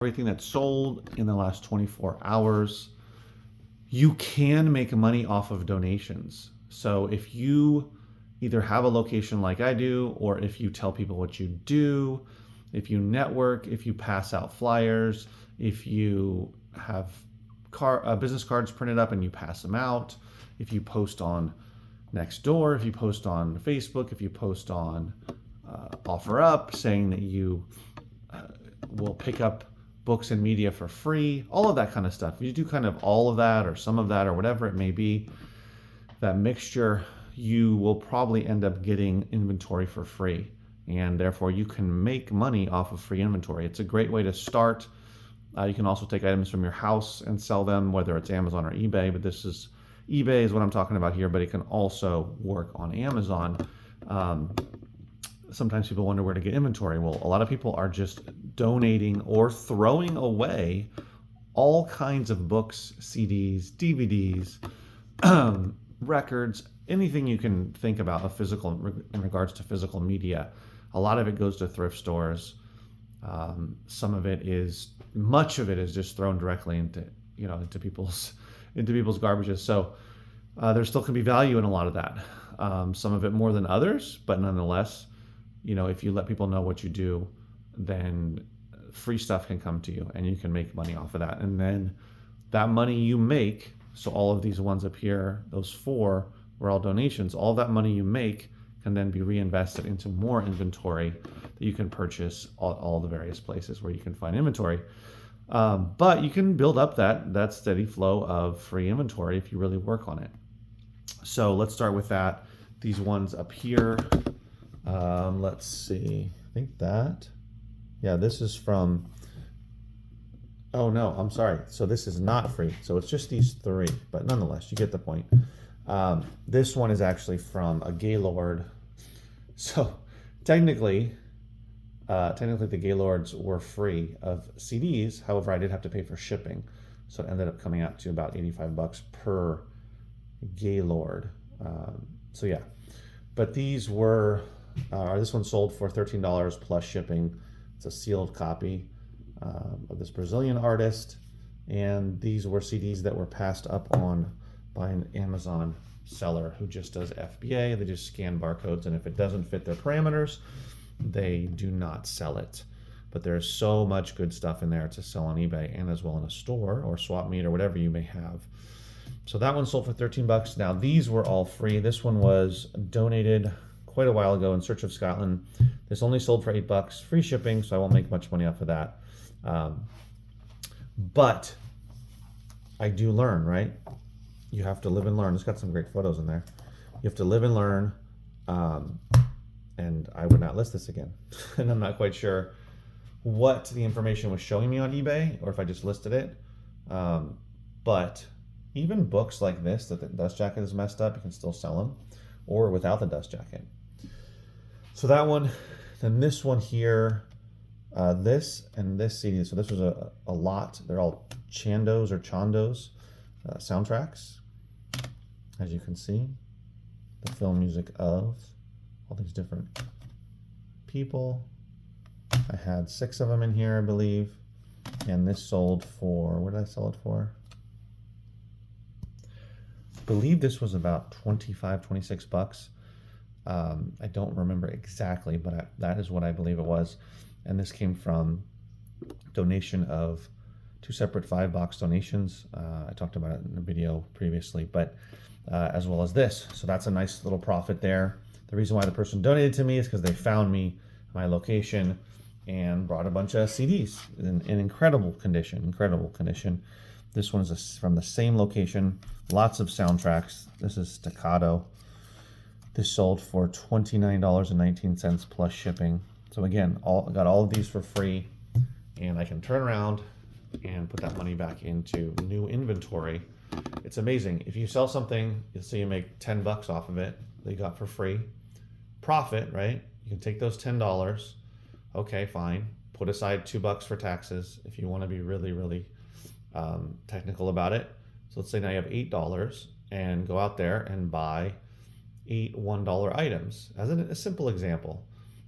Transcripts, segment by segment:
everything that's sold in the last 24 hours. You can make money off of donations. So if you either have a location like I do, or if you tell people what you do, if you network, if you pass out flyers, if you have business cards printed up and you pass them out, if you post on Nextdoor, if you post on Facebook, if you post on OfferUp saying that you will pick up books and media for free, all of that kind of stuff. If you do kind of all of that or some of that or whatever it may be, that mixture, you will probably end up getting inventory for free. And therefore you can make money off of free inventory. It's a great way to start. You can also take items from your house and sell them, whether it's Amazon or eBay, but eBay is what I'm talking about here, but it can also work on Amazon. Sometimes people wonder where to get inventory. Well, a lot of people are just donating or throwing away all kinds of books, CDs, DVDs, records, anything you can think about in regards to physical media. A lot of it goes to thrift stores. Much of it is just thrown directly into people's garbages. So there still can be value in a lot of that. Some of it more than others, but nonetheless, if you let people know what you do, then free stuff can come to you and you can make money off of that. And then that money you make, so all of these ones up here, those 4 were all donations, all that money you make can then be reinvested into more inventory that you can purchase all the various places where you can find inventory. But you can build up that steady flow of free inventory if you really work on it. So let's start with that. These ones up here, let's see, I think this is from, oh no, I'm sorry. So this is not free. So it's just these 3, but nonetheless, you get the point. This one is actually from a Gaylord. So technically the Gaylords were free of CDs. However, I did have to pay for shipping. So it ended up coming out to about $85 per Gaylord. So yeah, but these were, this one sold for $13 plus shipping. It's a sealed copy of this Brazilian artist. And these were CDs that were passed up on by an Amazon seller who just does FBA. They just scan barcodes, and if it doesn't fit their parameters, they do not sell it. But there's so much good stuff in there to sell on eBay and as well in a store or swap meet or whatever you may have. So that one sold for $13. Now these were all free. This one was donated quite a while ago in Search of Scotland. This only sold for $8, free shipping, so I won't make much money off of that. But I do learn, right? You have to live and learn. It's got some great photos in there. You have to live and learn. And I would not list this again. And I'm not quite sure what the information was showing me on eBay or if I just listed it. But even books like this, that the dust jacket is messed up, you can still sell them, or without the dust jacket. So that one, then this one here, this and this CD. So this was a lot. They're all Chandos soundtracks, as you can see. The film music of all these different people. I had 6 of them in here, I believe. And this sold for, what did I sell it for? I believe this was about $25, $26. I don't remember exactly, but that is what I believe it was. And this came from donation of 2 separate 5-box donations. I talked about it in a video previously, but as well as this. So that's a nice little profit there. The reason why the person donated to me is because they found my location, and brought a bunch of CDs in incredible condition. This one's from the same location. Lots of soundtracks. This is Staccato. This sold for $29.19 plus shipping. So again, got all of these for free, and I can turn around and put that money back into new inventory. It's amazing. If you sell something, so you make $10 off of it that you got for free, profit, right? You can take those $10. Okay, fine. Put aside $2 for taxes if you want to be really, really technical about it. So let's say now you have $8 and go out there and buy 8 $1 items as a simple example.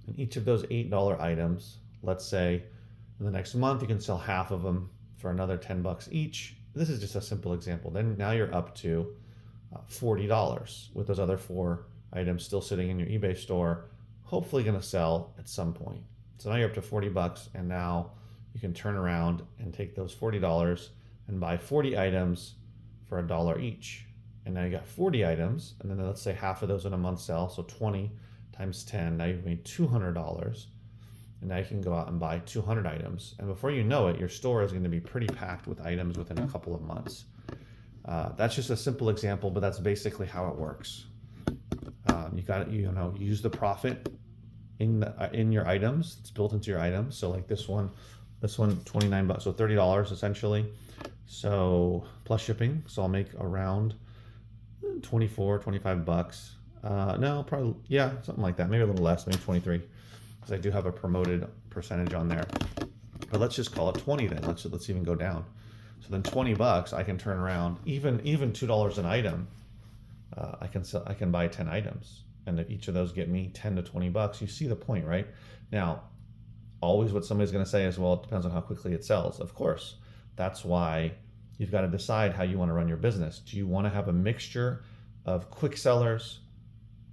And each of those $8 items, let's say And the next month you can sell half of them for another 10 bucks each. This is just a simple example. Then now you're up to $40 with those other 4 items still sitting in your eBay store, hopefully going to sell at some point. So now you're up to 40 bucks, and now you can turn around and take those $40 and buy 40 items for $1 each. And now you got 40 items, and then let's say half of those in a month sell, so 20 times 10, now you've made $200. And now you can go out and buy 200 items. And before you know it, your store is going to be pretty packed with items within a couple of months. That's just a simple example, but that's basically how it works. You got to, use the profit in your items. It's built into your items. So like this one 29 bucks, so $30 essentially. So plus shipping. So I'll make around 24, 25 bucks. No, probably, yeah, something like that. Maybe a little less, maybe 23. Because I do have a promoted percentage on there. But let's just call it 20 then. Let's even go down. So then 20 bucks, I can turn around, even $2 an item, I can buy 10 items. And if each of those get me 10 to 20 bucks, you see the point, right? Now, always what somebody's going to say is, well, it depends on how quickly it sells. Of course, that's why you've got to decide how you want to run your business. Do you want to have a mixture of quick sellers,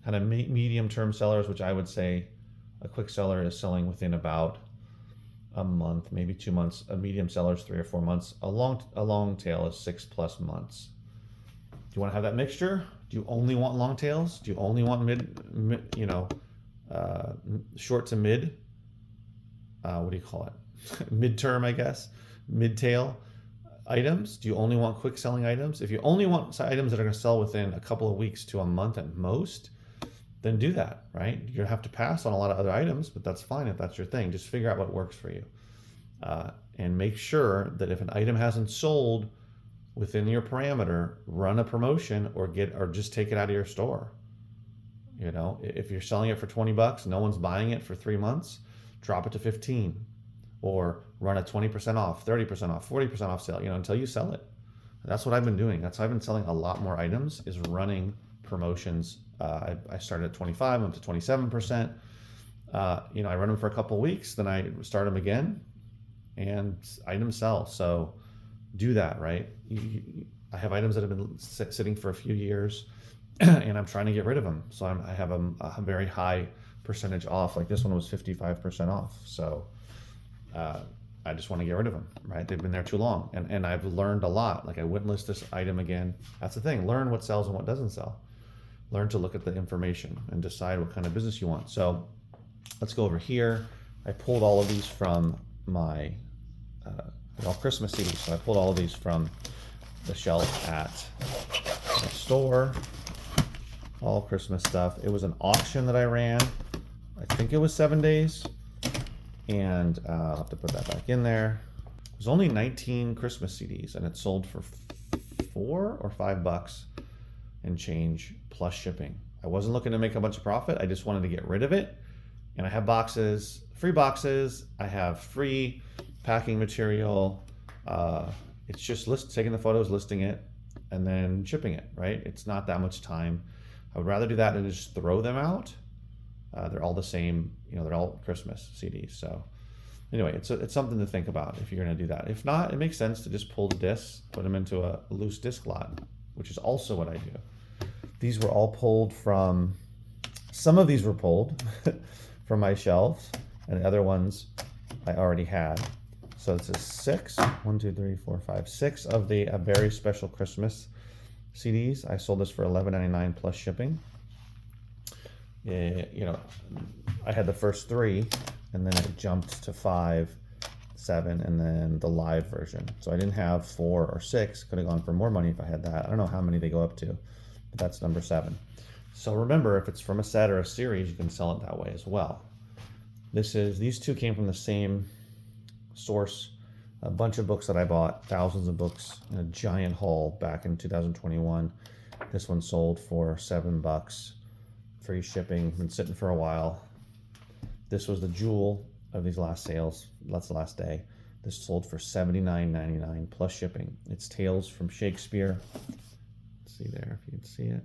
kind of medium-term sellers, which I would say a quick seller is selling within about a month, maybe 2 months. A medium seller is 3 or 4 months. A long tail is 6+ months. Do you want to have that mixture? Do you only want long tails? Do you only want short to mid? What do you call it? Midterm, I guess. Mid-tail items. Do you only want quick selling items? If you only want items that are going to sell within a couple of weeks to a month at most, then do that, right? You're gonna have to pass on a lot of other items, but that's fine if that's your thing. Just figure out what works for you. And make sure that if an item hasn't sold within your parameter, run a promotion or just take it out of your store. If you're selling it for 20 bucks, no one's buying it for 3 months, drop it to 15, or run a 20% off, 30% off, 40% off sale, until you sell it. That's what I've been doing. That's why I've been selling a lot more items, is running promotions. I started at 25, I'm up to 27%. I run them for a couple of weeks, then I start them again, and items sell. So do that, right? I have items that have been sitting for a few years, and I'm trying to get rid of them. So I have a very high percentage off. Like this one was 55% off. So I just want to get rid of them, right? They've been there too long, and I've learned a lot. Like I wouldn't list this item again. That's the thing. Learn what sells and what doesn't sell. Learn to look at the information and decide what kind of business you want. So let's go over here. I pulled all of these from my all Christmas CDs. So I pulled all of these from the shelf at the store. All Christmas stuff. It was an auction that I ran. I think it was 7 days. And I'll have to put that back in there. It was only 19 Christmas CDs, and it sold for $4 or $5 and change plus shipping. I wasn't looking to make a bunch of profit. I just wanted to get rid of it. And I have boxes, free boxes. I have free packing material. It's just taking the photos, listing it, and then shipping it, right? It's not that much time. I would rather do that than just throw them out. They're all the same, they're all Christmas CDs. So anyway, it's something to think about if you're going to do that. If not, it makes sense to just pull the discs, put them into a loose disc lot, which is also what I do. These were all pulled from, some of these were pulled from my shelves, and the other ones I already had. So it's a 6 of the very special Christmas CDs. I sold this for $11.99 plus shipping. I had the first 3, and then it jumped to 5, 7, and then the live version. So I didn't have 4 or 6. Could have gone for more money if I had that. I don't know how many they go up to, but that's number 7. So remember, if it's from a set or a series, you can sell it that way as well. These two came from the same source. A bunch of books that I bought, thousands of books in a giant haul back in 2021. This one sold for $7. Free shipping, been sitting for a while. This was the jewel of these last sales. That's the last day. This sold for $79.99 plus shipping. It's Tales from Shakespeare. Let's see there if you can see it.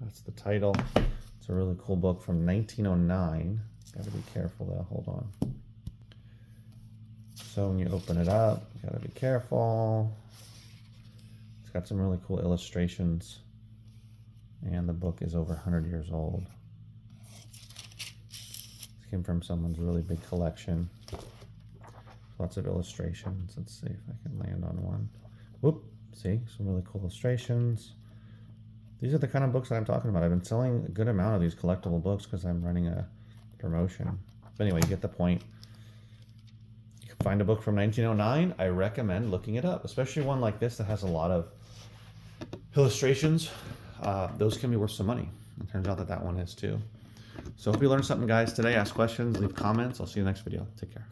That's the title. It's a really cool book from 1909. Gotta be careful though, hold on. So when you open it up, you gotta be careful. It's got some really cool illustrations, and the book is over 100 years old. This came from someone's really big collection. Lots of illustrations. Let's see if I can land on one. Whoop, see, some really cool illustrations. These are the kind of books that I'm talking about. I've been selling a good amount of these collectible books because I'm running a promotion. But anyway, you get the point. You can find a book from 1909. I recommend looking it up, especially one like this that has a lot of illustrations. Those can be worth some money. It turns out that that one is too. So hope you learned something, guys, today. Ask questions, leave comments. I'll see you in the next video. Take care.